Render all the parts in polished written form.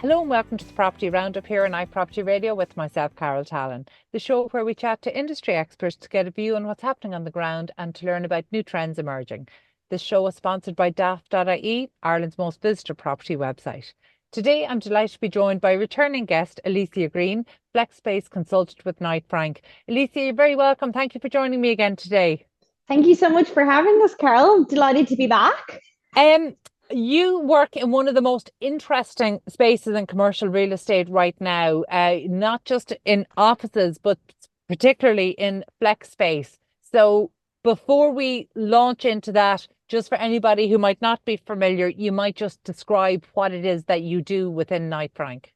Hello and welcome to the Property Roundup here on iPropertyRadio with myself, Carol Tallon, the show where we chat to industry experts to get a view on what's happening on the ground and to learn about new trends emerging. This show is sponsored by daft.ie, Ireland's most visited property website. Today, I'm delighted to be joined by returning guest Alicia Greene, Flex Space Consultant with Knight Frank. Alicia, you're very welcome. Thank you for joining me again today. Thank you so much for having us, Carol. Delighted to be back. You work in one of the most interesting spaces in commercial real estate right now, not just in offices, but particularly in flex space. So before we launch into that, just for anybody who might not be familiar, you might just describe what it is that you do within Knight Frank.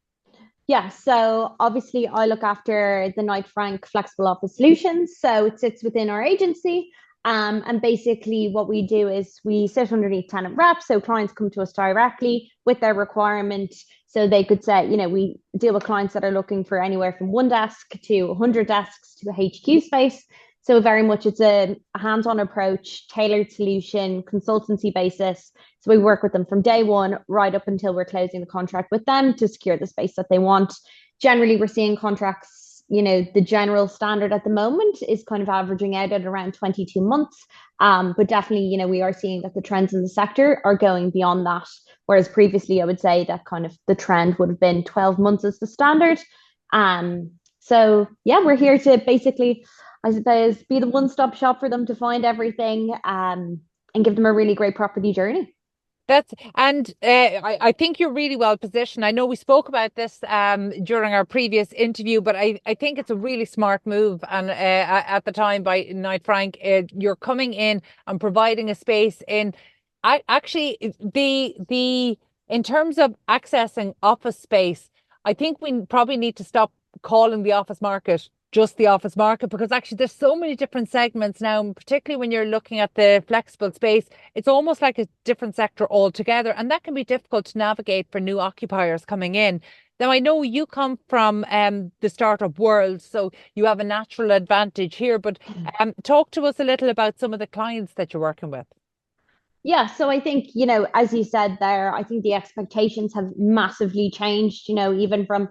Yeah, so obviously I look after the Knight Frank Flexible Office Solutions. So it sits within our agency. And basically what we do is we sit underneath tenant reps. So clients come to us directly with their requirement. So they could say, we deal with clients that are looking for anywhere from one desk to 100 desks to a HQ space. So very much it's a hands-on approach, tailored solution, consultancy basis. So we work with them from day one right up until we're closing the contract with them to secure the space that they want. Generally, we're seeing contracts, the general standard at the moment is kind of averaging out at around 22 months. But definitely, we are seeing that the trends in the sector are going beyond that. Whereas previously, I would say that kind of the trend would have been 12 months as the standard. So yeah, we're here to basically, I suppose, be the one-stop shop for them to find everything and give them a really great property journey. I think you're really well positioned. I know we spoke about this during our previous interview, but I think it's a really smart move. And at the time by Knight Frank, you're coming in and providing a space in. In terms of accessing office space, I think we probably need to stop calling the office market just the office market, because actually there's so many different segments now, and particularly when you're looking at the flexible space, it's almost like a different sector altogether, and that can be difficult to navigate for new occupiers coming in. Now, I know you come from the startup world, so you have a natural advantage here, but talk to us a little about some of the clients that you're working with. Yeah, so I think, as you said there, I think the expectations have massively changed, even from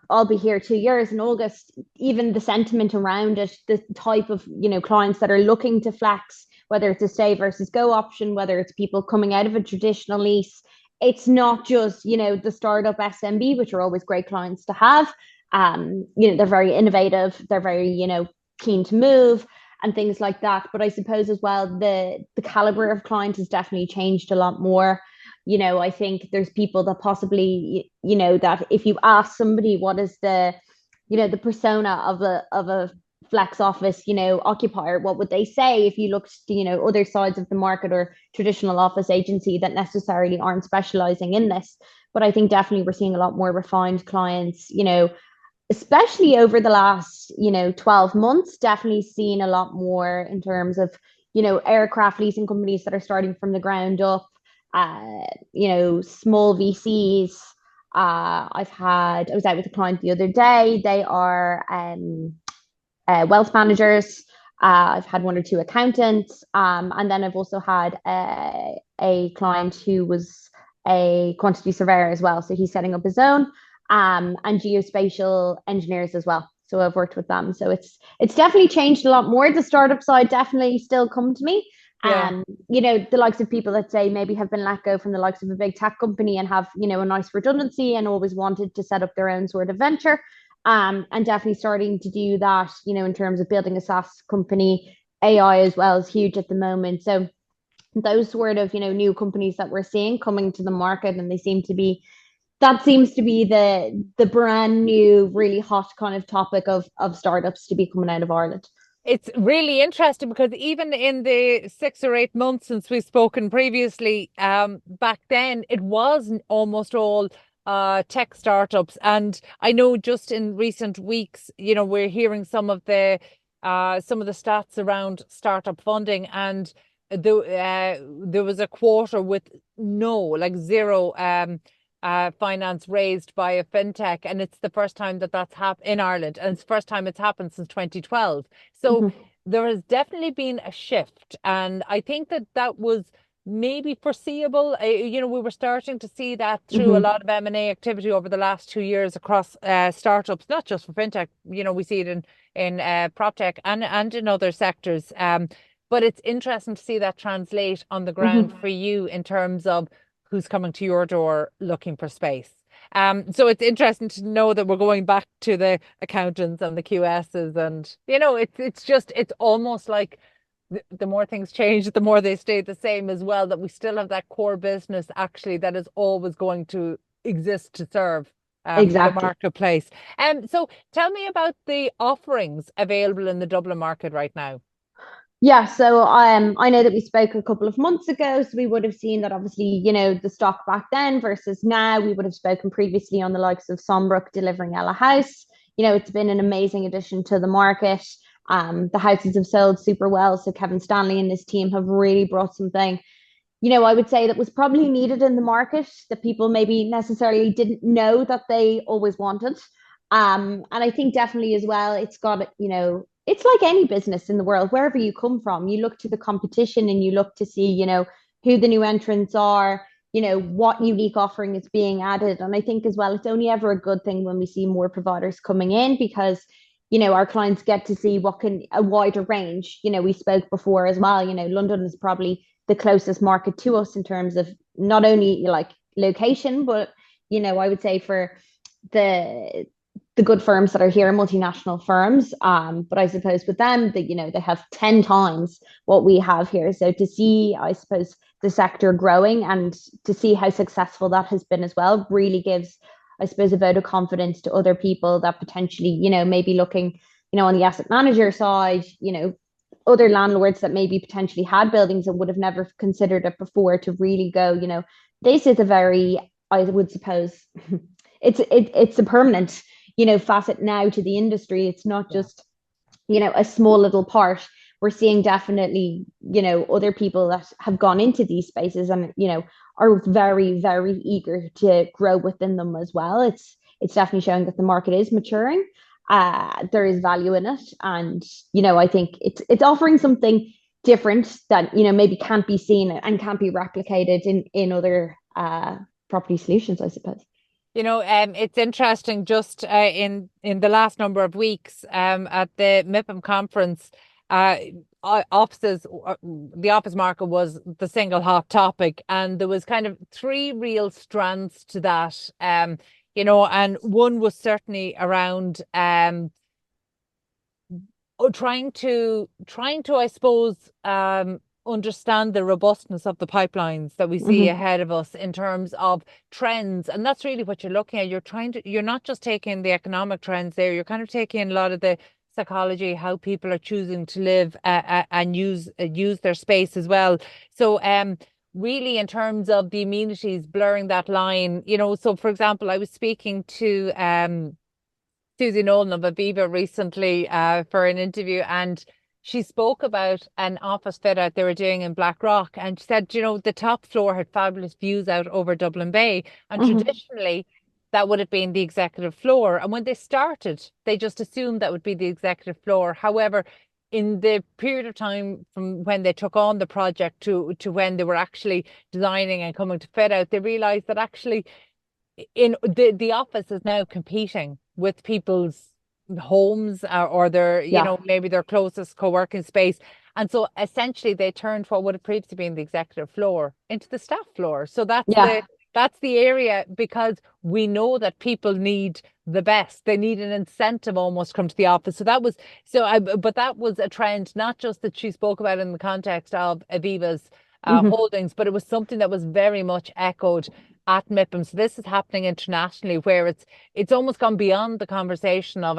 I'll be here 2 years in August. Even the sentiment around it, the type of, clients that are looking to flex, whether it's a stay versus go option, whether it's people coming out of a traditional lease, it's not just, the startup SMB, which are always great clients to have. They're very innovative. They're very, keen to move and things like that. But I suppose as well, the caliber of client has definitely changed a lot more. I think there's people that possibly, that if you ask somebody what is the persona of a flex office, occupier, what would they say if you looked to, other sides of the market or traditional office agency that necessarily aren't specializing in this. But I think definitely we're seeing a lot more refined clients, especially over the last, 12 months, definitely seen a lot more in terms of, aircraft leasing companies that are starting from the ground up. Small VCs. I was out with a client the other day. They are wealth managers. I've had one or two accountants. And then I've also had a client who was a quantity surveyor as well. So he's setting up his own, and geospatial engineers as well. So I've worked with them. So it's definitely changed a lot more. The startup side definitely still come to me. Yeah. The likes of people that say maybe have been let go from the likes of a big tech company and have, a nice redundancy and always wanted to set up their own sort of venture. And definitely starting to do that, in terms of building a SaaS company. AI as well is huge at the moment. So those sort of, new companies that we're seeing coming to the market, and that seems to be the brand new, really hot kind of topic of startups to be coming out of Ireland. It's really interesting because even in the 6 or 8 months since we've spoken previously, back then it was almost all tech startups. And I know just in recent weeks, we're hearing some of the stats around startup funding, and there was a quarter with zero finance raised by a fintech, and it's the first time that's happened in Ireland, and it's the first time it's happened since 2012. So there has definitely been a shift, and I think that was maybe foreseeable. We were starting to see that through a Hmm. lot of M&A activity over the last 2 years across startups, not just for fintech. We see it in prop tech and in other sectors. But it's interesting to see that translate on the ground Hmm. for you in terms of who's coming to your door looking for space. So it's interesting to know that we're going back to the accountants and the QSs, and it's almost like the more things change, the more they stay the same as well, that we still have that core business actually that is always going to exist to serve the Exactly. marketplace. So tell me about the offerings available in the Dublin market right now. Yeah, so I know that we spoke a couple of months ago, so we would have seen that obviously, the stock back then versus now. We would have spoken previously on the likes of Sonbrook delivering Ella House. It's been an amazing addition to the market. The houses have sold super well, so Kevin Stanley and his team have really brought something, I would say that was probably needed in the market that people maybe necessarily didn't know that they always wanted. And I think definitely as well, it's got, it's like any business in the world, wherever you come from, you look to the competition and you look to see, who the new entrants are, what unique offering is being added. And I think as well, it's only ever a good thing when we see more providers coming in because, our clients get to see what can a wider range. We spoke before as well, London is probably the closest market to us in terms of not only like location, but I would say for the the good firms that are here, multinational firms. But I suppose with them, that they have 10 times what we have here. So to see, I suppose, the sector growing and to see how successful that has been as well really gives, I suppose, a vote of confidence to other people that potentially, maybe looking, on the asset manager side, other landlords that maybe potentially had buildings and would have never considered it before to really go, this is a very, I would suppose, it's a permanent, facet now to the industry. It's not Yeah. just, a small little part. We're seeing definitely, other people that have gone into these spaces and, are very, very eager to grow within them as well. It's definitely showing that the market is maturing. There is value in it, and I think it's offering something different that maybe can't be seen and can't be replicated in other property solutions, I suppose. It's interesting just in the last number of weeks at the MIPIM conference, uh, the office market was the single hot topic, and there was kind of three real strands to that. And one was certainly around trying to, I suppose, understand the robustness of the pipelines that we see Hmm. ahead of us in terms of trends. And that's really what you're looking at. You're not just taking the economic trends there, you're kind of taking a lot of the psychology, how people are choosing to live and use their space as well. So really in terms of the amenities, blurring that line, so for example, I was speaking to Susie Nolan of Aviva recently for an interview, and she spoke about an office fit out they were doing in Blackrock. And she said, the top floor had fabulous views out over Dublin Bay. And Hmm. traditionally, that would have been the executive floor. And when they started, they just assumed that would be the executive floor. However, in the period of time from when they took on the project to when they were actually designing and coming to fit out, they realized that actually in the office is now competing with people's homes or their Yeah. maybe their closest co-working space, and so essentially they turned what would have previously been the executive floor into the staff floor. So Yeah. that's the area, because we know that people need the best. They need an incentive almost to come to the office. So but that was a trend, not just that she spoke about in the context of Aviva's Hmm. holdings, but it was something that was very much echoed at MIPIM. So this is happening internationally, where it's almost gone beyond the conversation of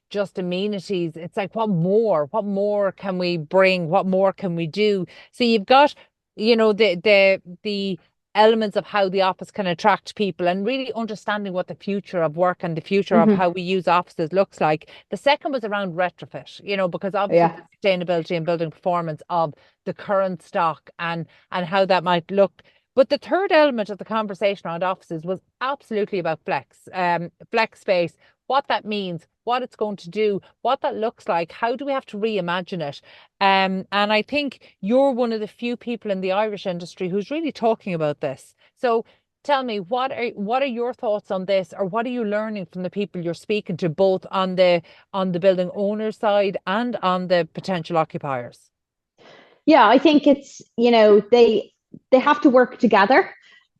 just amenities. It's like, what more can we bring? What more can we do? So you've got, the elements of how the office can attract people, and really understanding what the future of work and the future of Hmm. how we use offices looks like. The second was around retrofit, because obviously Yeah. the sustainability and building performance of the current stock and how that might look But the third element of the conversation around offices was absolutely about flex space, what that means, what it's going to do, what that looks like, how do we have to reimagine it? And I think you're one of the few people in the Irish industry who's really talking about this. So tell me, what are your thoughts on this, or what are you learning from the people you're speaking to, both on the building owner side and on the potential occupiers? Yeah, I think it's, they have to work together.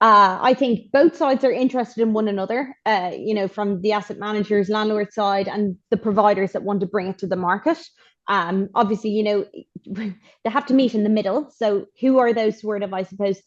I think both sides are interested in one another, from the asset managers, landlord side, and the providers that want to bring it to the market. Obviously, they have to meet in the middle. So who are those sort of, I suppose,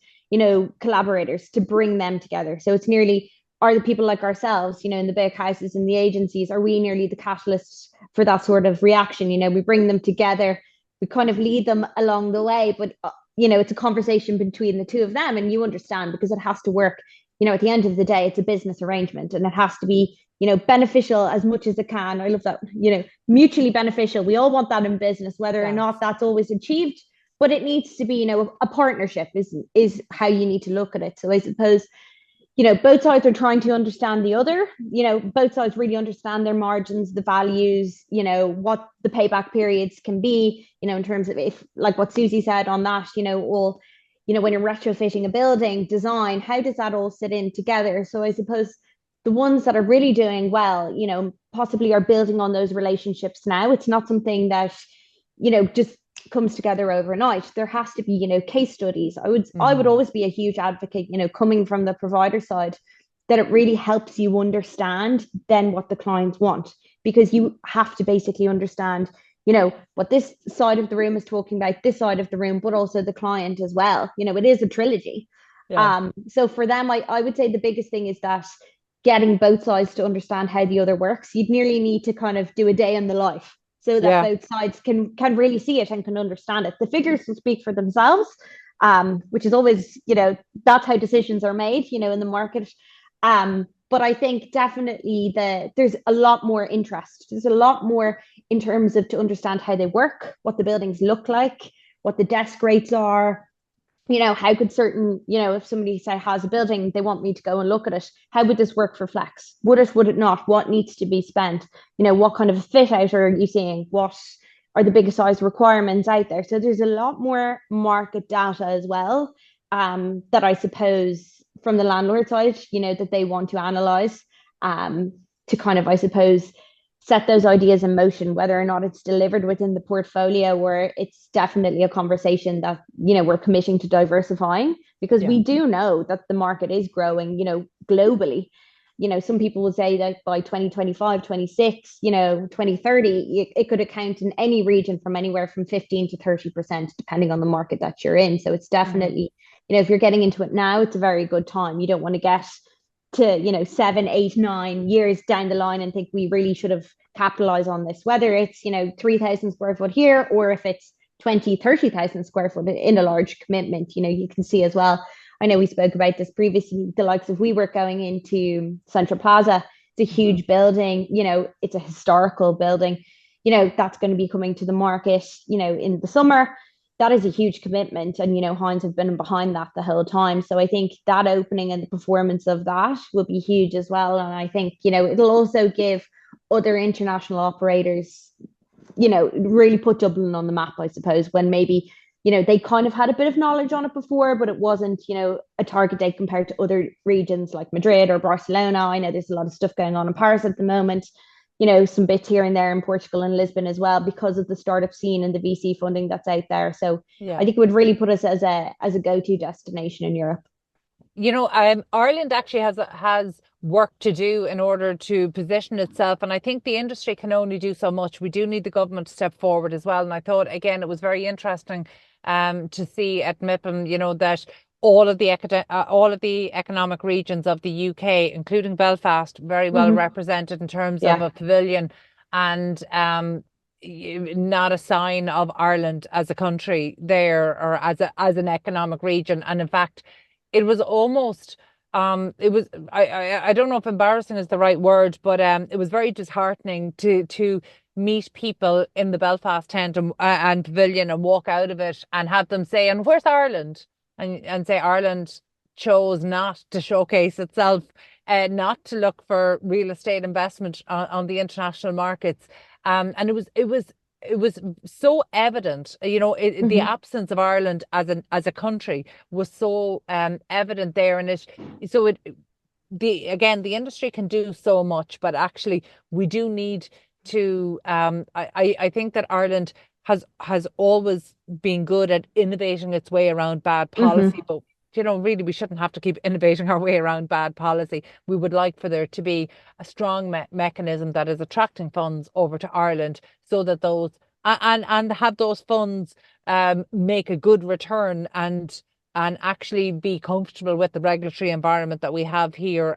collaborators to bring them together? So it's nearly, are the people like ourselves, in the big houses and the agencies, are we nearly the catalysts for that sort of reaction? We bring them together, we kind of lead them along the way, but it's a conversation between the two of them, and you understand, because it has to work. At the end of the day, it's a business arrangement, and it has to be, beneficial as much as it can. I love that, mutually beneficial. We all want that in business, whether or not that's always achieved, but it needs to be, a partnership is how you need to look at it. So I suppose, both sides are trying to understand the other, both sides really understand their margins, the values, what the payback periods can be, in terms of, if, like what Susie said on that, all, when you're retrofitting a building design, how does that all sit in together? So I suppose the ones that are really doing well, possibly are building on those relationships now. It's not something that, just comes together overnight. There has to be, case studies. I would always be a huge advocate, coming from the provider side, that it really helps you understand then what the clients want, because you have to basically understand, what this side of the room is talking about, this side of the room, but also the client as well. It is a trilogy. So for them, I would say the biggest thing is that getting both sides to understand how the other works. You'd nearly need to kind of do a day in the life, so that both sides can really see it and can understand it. The figures will speak for themselves, which is always, that's how decisions are made, in the market. But I think definitely there's a lot more interest. There's a lot more in terms of to understand how they work, what the buildings look like, what the desk rates are. How could certain, if somebody say has a building, they want me to go and look at it, how would this work for flex? Would it not? What needs to be spent? What kind of a fit out are you seeing? What are the biggest size requirements out there? So there's a lot more market data as well, that I suppose from the landlord side, that they want to analyze, to kind of, I suppose, set those ideas in motion, whether or not it's delivered within the portfolio, or it's definitely a conversation that, we're committing to diversifying, because we do know that the market is growing, globally. Some people will say that by 2025, 26, 2030, it could account in any region from anywhere from 15 to 30%, depending on the market that you're in. So it's definitely, if you're getting into it now, it's a very good time. You don't want to get to 7, 8, 9 years down the line and think we really should have capitalized on this, whether it's 3,000 square foot here, or if it's 20, 30,000 square foot in a large commitment. You can see as well, I know we spoke about this previously, the likes of WeWork going into Central Plaza. It's a huge building, it's a historical building, that's going to be coming to the market in the summer. That is a huge commitment, and Hines have been behind that the whole time. So I think that opening and the performance of that will be huge as well. And I think it'll also give other international operators, really put Dublin on the map, I suppose, when maybe they kind of had a bit of knowledge on it before, but it wasn't a target date compared to other regions like Madrid or Barcelona. I know there's a lot of stuff going on in Paris at the moment, some bits here and there in Portugal and Lisbon as well, because of the startup scene and the VC funding that's out there. So I think it would really put us as a go-to destination in Europe. Ireland actually has work to do in order to position itself, and I think the industry can only do so much. We do need the government to step forward as well. And I thought, again, it was very interesting to see at MIPIM, that all of the economic regions of the UK, including Belfast, very well represented in terms of a pavilion, and not a sign of Ireland as a country there, or as an economic region. And in fact, it was almost it was I don't know if embarrassing is the right word, but it was very disheartening to meet people in the Belfast tent and pavilion and walk out of it and have them say, "And where's Ireland?" and say Ireland chose not to showcase itself, not to look for real estate investment on the international markets. And it was so evident, the absence of Ireland as a country was so evident there, and the industry can do so much, but actually we do need to. I think that Ireland has always been good at innovating its way around bad policy, but really, we shouldn't have to keep innovating our way around bad policy. We would like for there to be a strong mechanism that is attracting funds over to Ireland, so that those and have those funds make a good return and actually be comfortable with the regulatory environment that we have here.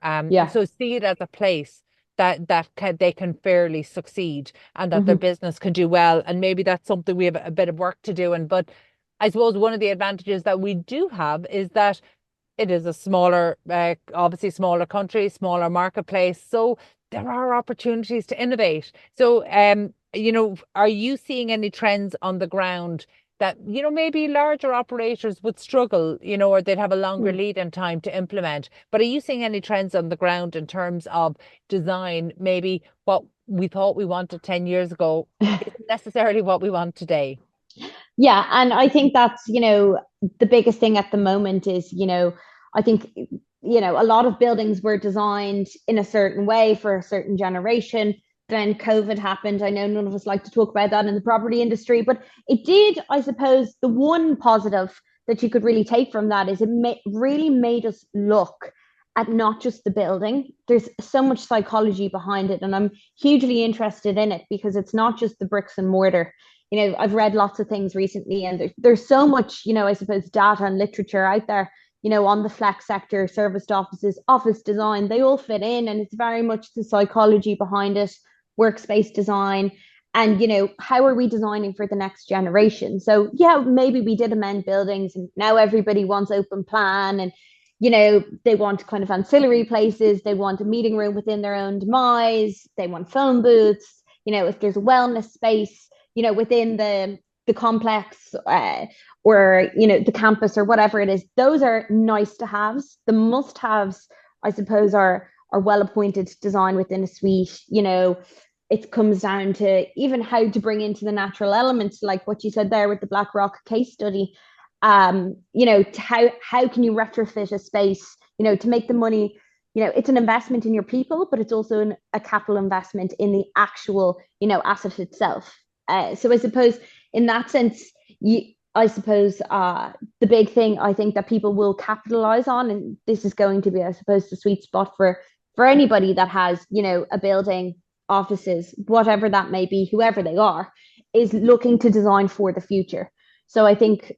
So see it as a place that they can fairly succeed, and that their business can do well. And maybe that's something we have a bit of work to do. But I suppose one of the advantages that we do have is that it is a smaller, obviously smaller country, smaller marketplace. So there are opportunities to innovate. So, are you seeing any trends on the ground that, maybe larger operators would struggle, or they'd have a longer lead in time to implement? But are you seeing any trends on the ground in terms of design? Maybe what we thought we wanted 10 years ago isn't necessarily what we want today. Yeah, and I think that's, the biggest thing at the moment is, I think, a lot of buildings were designed in a certain way for a certain generation. Then COVID happened. I know none of us like to talk about that in the property industry, but it did, I suppose, the one positive that you could really take from that is it really made us look at not just the building. There's so much psychology behind it, and I'm hugely interested in it because it's not just the bricks and mortar. I've read lots of things recently, and there's so much, I suppose, data and literature out there, on the flex sector, serviced offices, office design, they all fit in, and it's very much the psychology behind it, workspace design, and, how are we designing for the next generation? So yeah, maybe we did amend buildings, and now everybody wants open plan, and, they want kind of ancillary places, they want a meeting room within their own demise, they want phone booths, if there's a wellness space, within the complex, or the campus or whatever it is. Those are nice to haves. The must haves, I suppose, are well appointed design within a suite. It comes down to even how to bring into the natural elements, like what you said there with the Black Rock case study. To how can you retrofit a space, to make the money. It's an investment in your people, but it's also a capital investment in the actual, asset itself. So I suppose in that sense, the big thing I think that people will capitalize on, and this is going to be, I suppose, the sweet spot for anybody that has, a building, offices, whatever that may be, whoever they are, is looking to design for the future. So I think,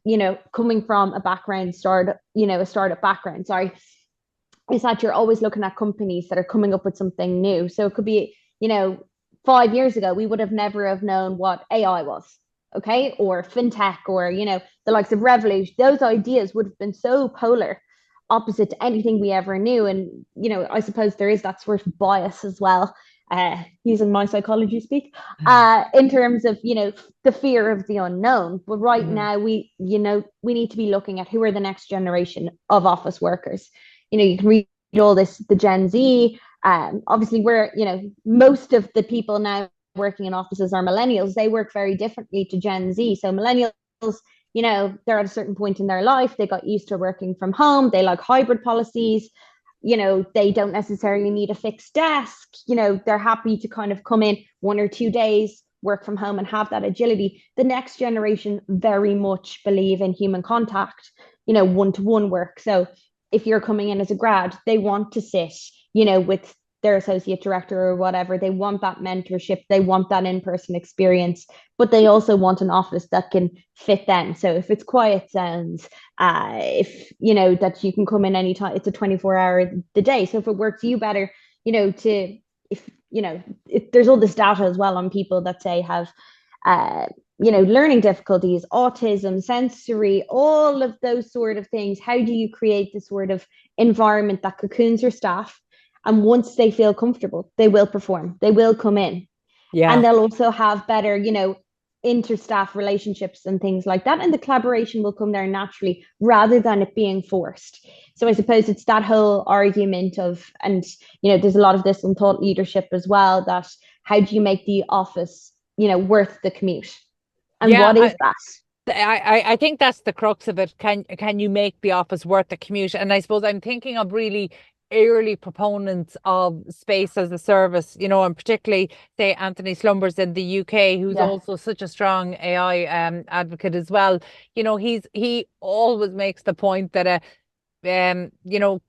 coming from a startup background, is that you're always looking at companies that are coming up with something new. So it could be, 5 years ago, we would have never have known what AI was, okay, or fintech, or the likes of Revolut. Those ideas would have been so polar opposite to anything we ever knew. And I suppose there is that sort of bias as well, using my psychology speak, in terms of the fear of the unknown. But right now, we need to be looking at who are the next generation of office workers. You can read all this, the Gen Z. Obviously, we're, most of the people now working in offices are millennials. They work very differently to Gen Z. So millennials, they're at a certain point in their life. They got used to working from home. They like hybrid policies. They don't necessarily need a fixed desk. They're happy to kind of come in 1 or 2 days, work from home, and have that agility. The next generation very much believe in human contact, one-to-one work. So if you're coming in as a grad, they want to sit, with their associate director or whatever. They want that mentorship. They want that in-person experience, but they also want an office that can fit them. So if it's quiet zones, if, that you can come in anytime, it's a 24-hour the day. So if it works you better, if there's all this data as well on people that say have, learning difficulties, autism, sensory, all of those sort of things. How do you create this sort of environment that cocoons your staff? And once they feel comfortable, they will perform, they will come in. Yeah. And they'll also have better, inter-staff relationships and things like that. And the collaboration will come there naturally rather than it being forced. So I suppose it's that whole argument of, and there's a lot of this in thought leadership as well, that how do you make the office, worth the commute? And Yeah, what is that? I think that's the crux of it. Can you make the office worth the commute? And I suppose I'm thinking of really early proponents of space as a service, and particularly say Anthony Slumbers in the UK, who's Yeah. also such a strong AI advocate as well. He always makes the point that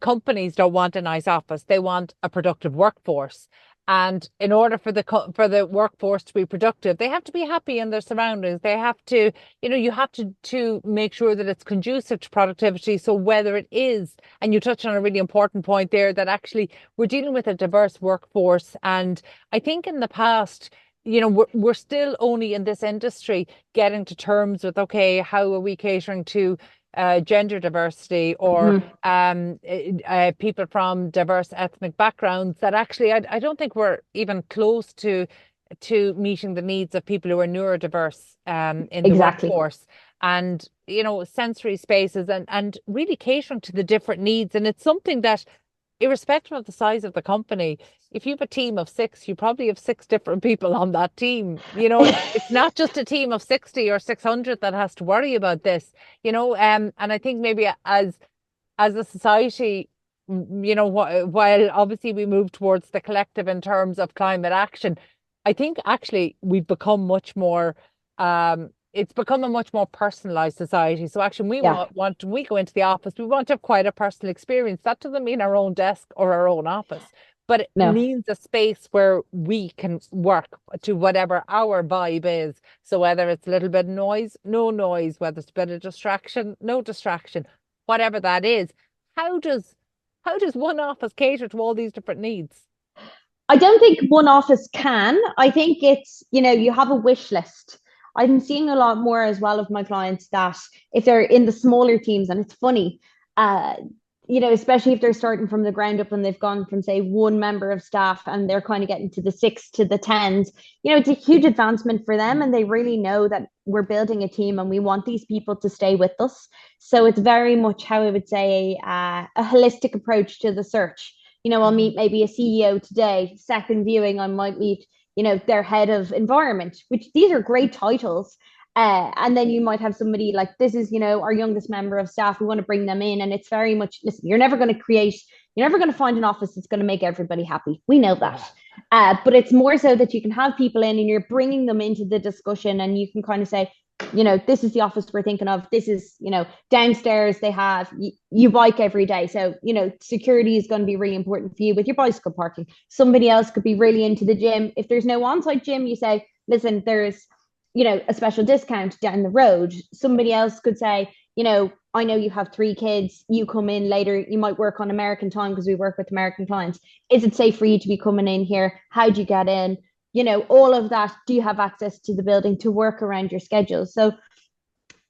companies don't want a nice office; they want a productive workforce. And in order for the workforce to be productive, they have to be happy in their surroundings. They have to, you have to make sure that it's conducive to productivity. So whether it is, and you touched on a really important point there, that actually we're dealing with a diverse workforce. And I think in the past, we're still only in this industry getting to terms with, okay, how are we catering to gender diversity or people from diverse ethnic backgrounds, that actually I don't think we're even close to meeting the needs of people who are neurodiverse in the Exactly. workforce, and sensory spaces, and really catering to the different needs. And it's something that, irrespective of the size of the company, if you have a team of 6, you probably have 6 different people on that team. It's not just a team of 60 or 600 that has to worry about this, and I think maybe as a society, while obviously we move towards the collective in terms of climate action, I think actually we've become much more it's become a much more personalized society. So actually we Yeah. want when we go into the office, we want to have quite a personal experience. That doesn't mean our own desk or our own office, but it No. means a space where we can work to whatever our vibe is. So whether it's a little bit of noise, no noise, whether it's a bit of distraction, no distraction, whatever that is. How does one office cater to all these different needs? I don't think one office can. I think it's, you have a wish list. I'm seeing a lot more as well of my clients that if they're in the smaller teams, and it's funny, uh, especially if they're starting from the ground up and they've gone from, say, one member of staff and they're kind of getting to the 6 to the 10s, it's a huge advancement for them. And they really know that we're building a team and we want these people to stay with us. So it's very much how I would say a holistic approach to the search. I'll meet maybe a CEO today. Second viewing, I might meet, their head of environment, which these are great titles. And then you might have somebody like, this is, our youngest member of staff. We want to bring them in. And it's very much, listen, you're never going to find an office that's going to make everybody happy. We know that. But it's more so that you can have people in and you're bringing them into the discussion, and you can kind of say, this is the office we're thinking of. This is, downstairs they have, you bike every day. So, security is going to be really important for you with your bicycle parking. Somebody else could be really into the gym. If there's no on-site gym, you say, listen, there's, a special discount down the road. Somebody else could say, I know you have 3 kids, you come in later, you might work on American time because we work with American clients. Is it safe for you to be coming in here? How do you get in? All of that. Do you have access to the building to work around your schedule? So,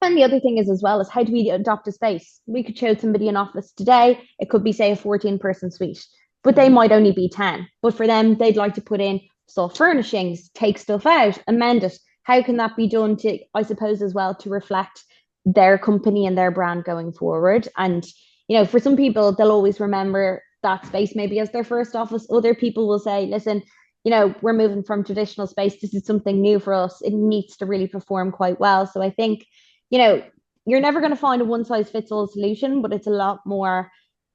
and the other thing is as well is, how do we adopt a space? We could show somebody an office today. It could be, say, a 14-person suite, but they might only be 10. But for them, they'd like to put in soft furnishings, take stuff out, amend it. How can that be done to, I suppose, as well, to reflect their company and their brand going forward? And, for some people, they'll always remember that space maybe as their first office. Other people will say, listen, we're moving from traditional space. This is something new for us. It needs to really perform quite well. So I think, you're never going to find a one size fits all solution, but it's a lot more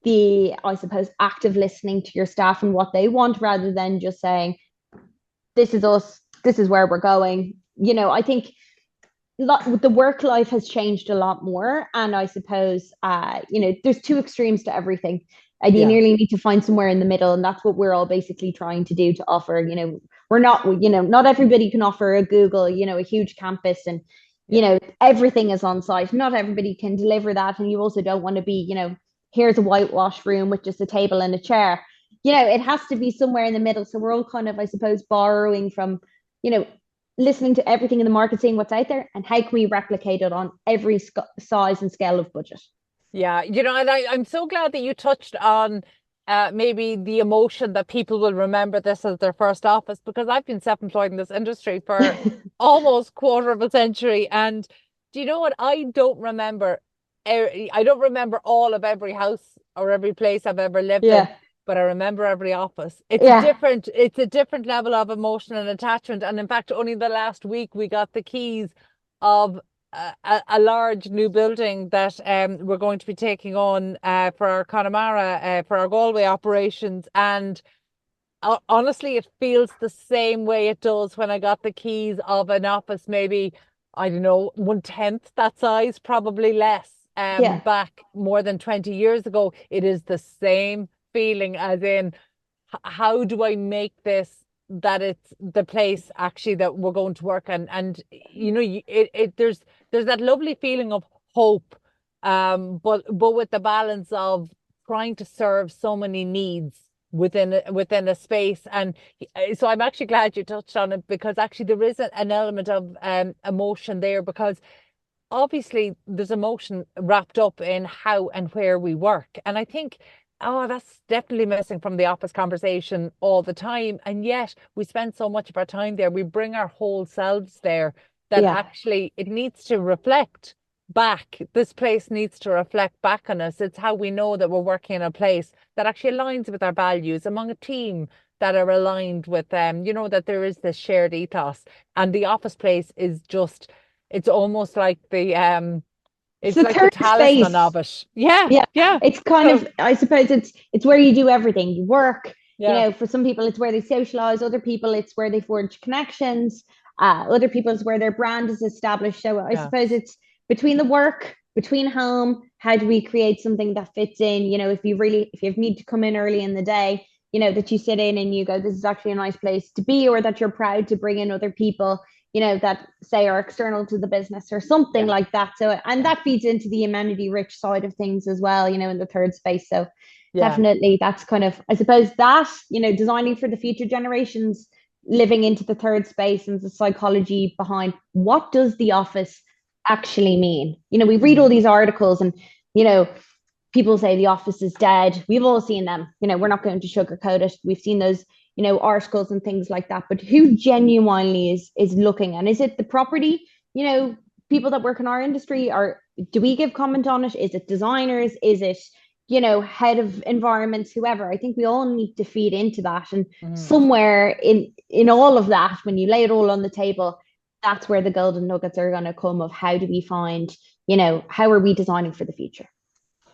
I suppose, active listening to your staff and what they want, rather than just saying, this is us, this is where we're going. I think the work life has changed a lot more. And I suppose, there's 2 extremes to everything. And you nearly need to find somewhere in the middle. And that's what we're all basically trying to do, to offer, we're not, not everybody can offer a Google, a huge campus and, everything is on site. Not everybody can deliver that. And you also don't want to be, here's a whitewash room with just a table and a chair. It has to be somewhere in the middle. So we're all kind of, I suppose, borrowing from, listening to everything in the market, seeing what's out there, and how can we replicate it on every size and scale of budget. Yeah, and I'm so glad that you touched on maybe the emotion that people will remember this as their first office, because I've been self-employed in this industry for almost quarter of a century. And do you know what? I don't remember all of every house or every place I've ever lived in, Yeah. but I remember every office. Yeah. It's a different level of emotion and attachment. And in fact, only the last week we got the keys of a large new building that we're going to be taking on for our Connemara, for our Galway operations. And honestly, it feels the same way it does when I got the keys of an office, maybe, I don't know, 1/10 that size, probably less, Yeah. back more than 20 years ago. It is the same feeling, as in, how do I make this that it's the place actually that we're going to work? And there's that lovely feeling of hope, but with the balance of trying to serve so many needs within a space. And so I'm actually glad you touched on it, because actually there is an element of emotion there, because obviously there's emotion wrapped up in how and where we work. And I think, oh, that's definitely missing from the office conversation all the time. And yet we spend so much of our time there. We bring our whole selves there, that Yeah. actually it needs to reflect back. This place needs to reflect back on us. It's how we know that we're working in a place that actually aligns with our values, among a team that are aligned with them, that there is this shared ethos. And the office place is just, it's almost like It's it's the like the third talisman space. of it. Yeah, Yeah, yeah. it's kind So of, I suppose it's where you do everything. You work, yeah, for some people it's where they socialize, other people it's where they forge connections, other people it's where their brand is established. So I yeah, suppose it's between the work, between home, how do we create something that fits in? If you need to come in early in the day, that you sit in and you go, this is actually a nice place to be, or that you're proud to bring in other people, that say are external to the business or something yeah, like that. So, and yeah, that feeds into the amenity rich side of things as well, in the third space. So yeah. definitely that's kind of, I suppose that, designing for the future generations, living into the third space, and the psychology behind what does the office actually mean. We read all Mhm. these articles and, you know, people say the office is dead. We've all seen them. We're not going to sugarcoat it. We've seen those, articles and things like that. But who genuinely is looking? And is it the property, people that work in our industry? Or do we give comment on it? Is it designers? Is it, head of environments, whoever? I think we all need to feed into that. And Mhm. somewhere in all of that, when you lay it all on the table, that's where the golden nuggets are going to come of how do we find, how are we designing for the future?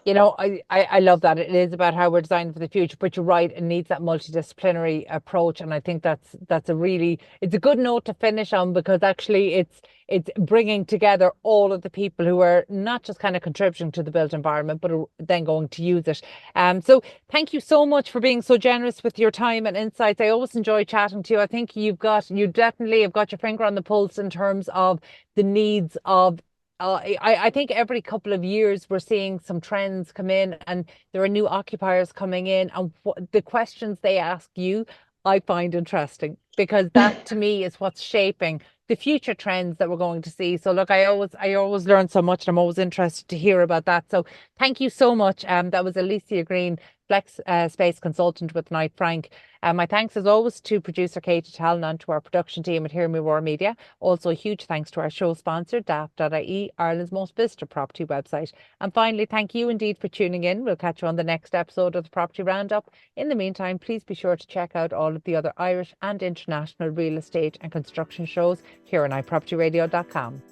I love that. It is about how we're designing for the future, but you're right, it needs that multidisciplinary approach. And I think it's a good note to finish on, because actually it's bringing together all of the people who are not just kind of contributing to the built environment, but are then going to use it. So thank you so much for being so generous with your time and insights. I always enjoy chatting to you. I think you definitely have got your finger on the pulse in terms of the needs of I think every couple of years we're seeing some trends come in, and there are new occupiers coming in, and the questions they ask you, I find interesting, because that to me is what's shaping the future trends that we're going to see. So look, I always learn so much, and I'm always interested to hear about that. So thank you so much. That was Alicia Greene, Flex Space Consultant with Knight Frank. My thanks as always to producer Katie Tallon and to our production team at Hear Me Roar Media. Also, a huge thanks to our show sponsor, daft.ie, Ireland's most visited property website. And finally, thank you indeed for tuning in. We'll catch you on the next episode of the Property Roundup. In the meantime, please be sure to check out all of the other Irish and international real estate and construction shows here on iPropertyRadio.com.